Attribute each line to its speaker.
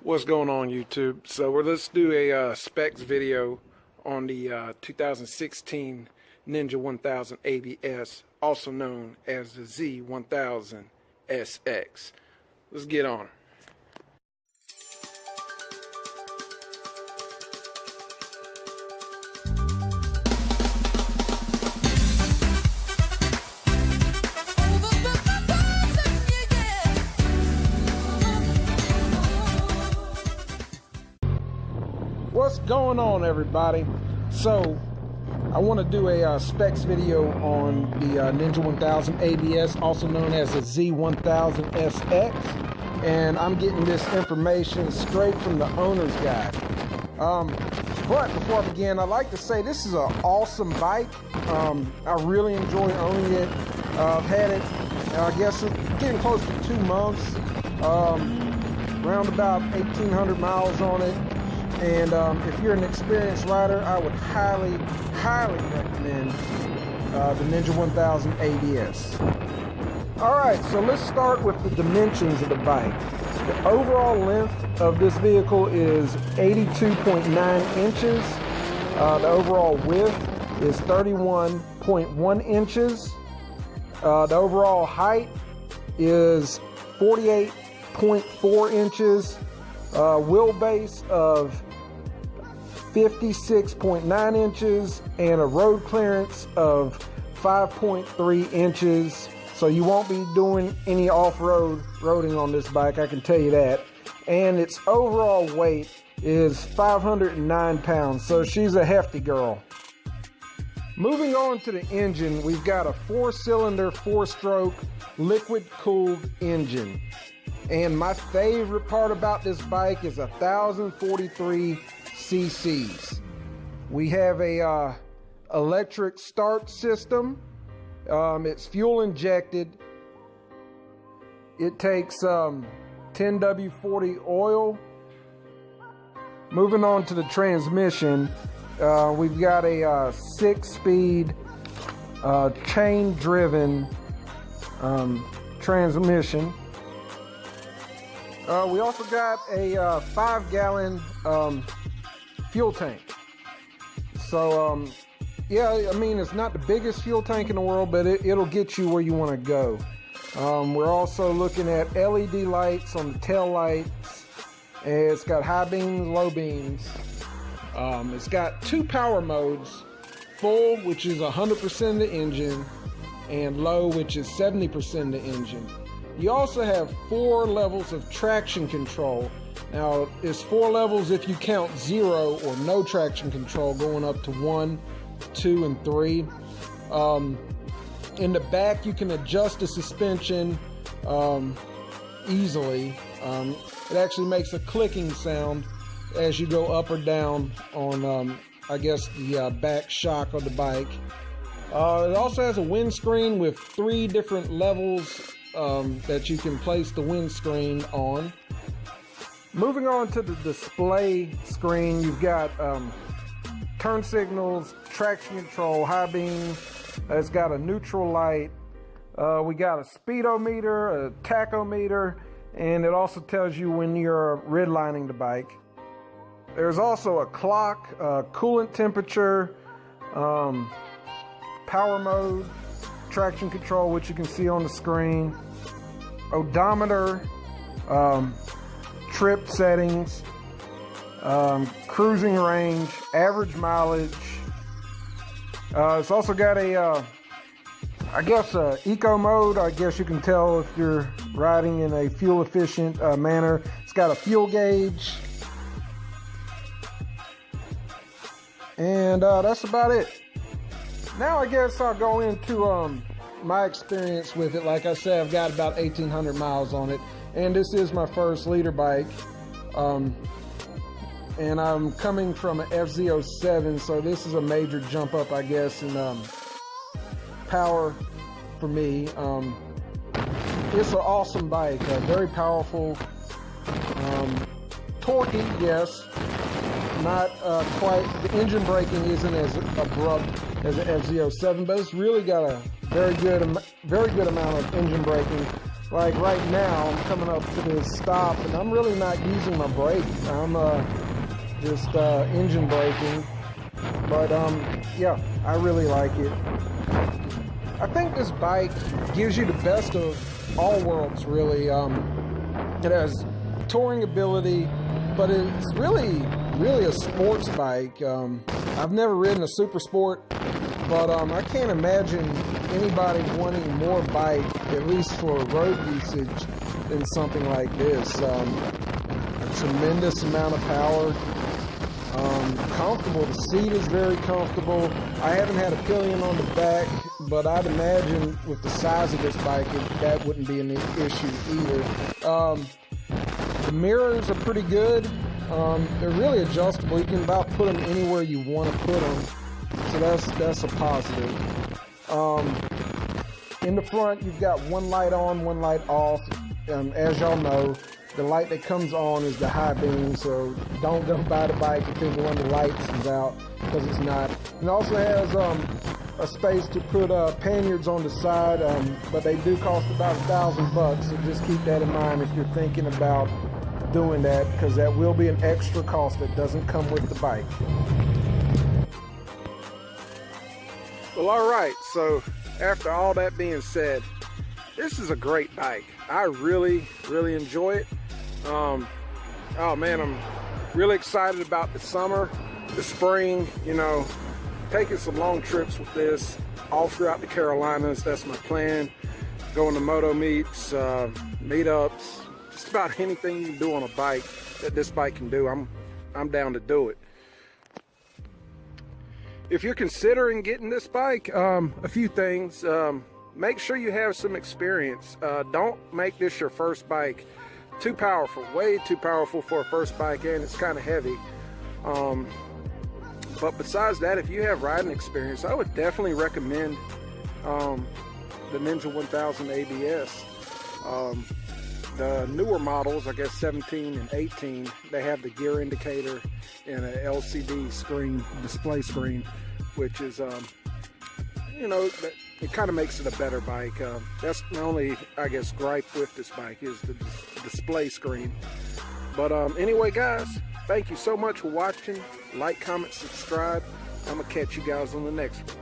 Speaker 1: What's going on, YouTube? So let's do a specs video on the 2016 Ninja 1000 ABS, also known as the Z1000 SX. Let's get on it. What's going on, everybody? So I want to do a specs video on the Ninja 1000 ABS, also known as the Z1000 SX, and I'm getting this information straight from the owner's guide. But before I begin, I'd like to say this is an awesome bike. I really enjoy owning it. I've had it, I guess, getting close to 2 months, around about 1,800 miles on it. And if you're an experienced rider, I would highly recommend the Ninja 1000 ABS. Alright, so let's start with the dimensions of the bike. The overall length of this vehicle is 82.9 inches. The overall width is 31.1 inches. The overall height is 48.4 inches. Wheelbase of 56.9 inches and a road clearance of 5.3 inches. So you won't be doing any off-roading on this bike, I can tell you that. And its overall weight is 509 pounds, so she's a hefty girl. Moving on to the engine, we've got a 4-cylinder, 4-stroke, liquid-cooled engine. And my favorite part about this bike is 1,043 cc's. We have a electric start system. It's fuel injected. It takes 10W40 oil. Moving on to the transmission, we've got a 6-speed chain-driven transmission. We also got a 5-gallon fuel tank. So, yeah, I mean, it's not the biggest fuel tank in the world, but it'll get you where you want to go. We're also looking at LED lights on the tail lights. It's got high beams, low beams. It's got 2 power modes, full, which is 100% of the engine, and low, which is 70% of the engine. You also have 4 levels of traction control. Now, it's 4 levels if you count 0 or no traction control, going up to 1, 2, and 3. In the back, you can adjust the suspension easily. It actually makes a clicking sound as you go up or down on, I guess, the back shock of the bike. It also has a windscreen with 3 different levels that you can place the windscreen on. Moving on to the display screen, you've got turn signals, traction control, high beam. It's got a neutral light. We got a speedometer, a tachometer, and it also tells you when you're redlining the bike. There's also a clock, coolant temperature, power mode, traction control, which you can see on the screen, odometer, trip settings, cruising range, average mileage. It's also got a, I guess, eco mode. I guess you can tell if you're riding in a fuel efficient manner. It's got a fuel gauge. And that's about it. Now I guess I'll go into my experience with it. Like I said, I've got about 1,800 miles on it, and this is my first leader bike. And I'm coming from an FZ07, so this is a major jump up, I guess, in power for me. It's an awesome bike, very powerful, torquey, yes. Not quite, the engine braking isn't as abrupt as an FZ07, but it's really got a very good amount of engine braking. like right now, I'm coming up to this stop, and I'm really not using my brake. I'm just engine braking. But yeah, I really like it. I think this bike gives you the best of all worlds, really. It has touring ability, but it's really a sports bike. I've never ridden a super sport, but I can't imagine anybody wanting more bike, at least for road usage, than something like this. A tremendous amount of power. Comfortable. The seat is very comfortable. I haven't had a pillion on the back, but I'd imagine with the size of this bike, that wouldn't be an issue either. The mirrors are pretty good. They're really adjustable. You can about put them anywhere you want to put them, so that's a positive. In the front, you've got one light on, one light off. As y'all know, the light that comes on is the high beam, so don't go buy the bike and think one of the lights is out, because it's not. It also has a space to put panniers on the side, but they do cost about $1,000, so just keep that in mind if you're thinking about doing that, because that will be an extra cost that doesn't come with the bike. Well, all right, so after all that being said, this is a great bike. I really enjoy it. Oh man, I'm really excited about the summer, the spring, you know, taking some long trips with this all throughout the Carolinas. That's my plan. Going to moto meets, meetups, just about anything you can do on a bike that this bike can do, I'm down to do it. If you're considering getting this bike, a few things. Make sure you have some experience. Don't make this your first bike. Too powerful, way too powerful for a first bike, and it's kind of heavy. But besides that, if you have riding experience, I would definitely recommend the Ninja 1000 ABS. The newer models, I guess 17 and 18, they have the gear indicator and an LCD screen, display screen, which is, you know, it kind of makes it a better bike. That's my only, I guess, gripe with this bike is the display screen. But anyway, guys, thank you so much for watching. Like, comment, subscribe. I'm going to catch you guys on the next one.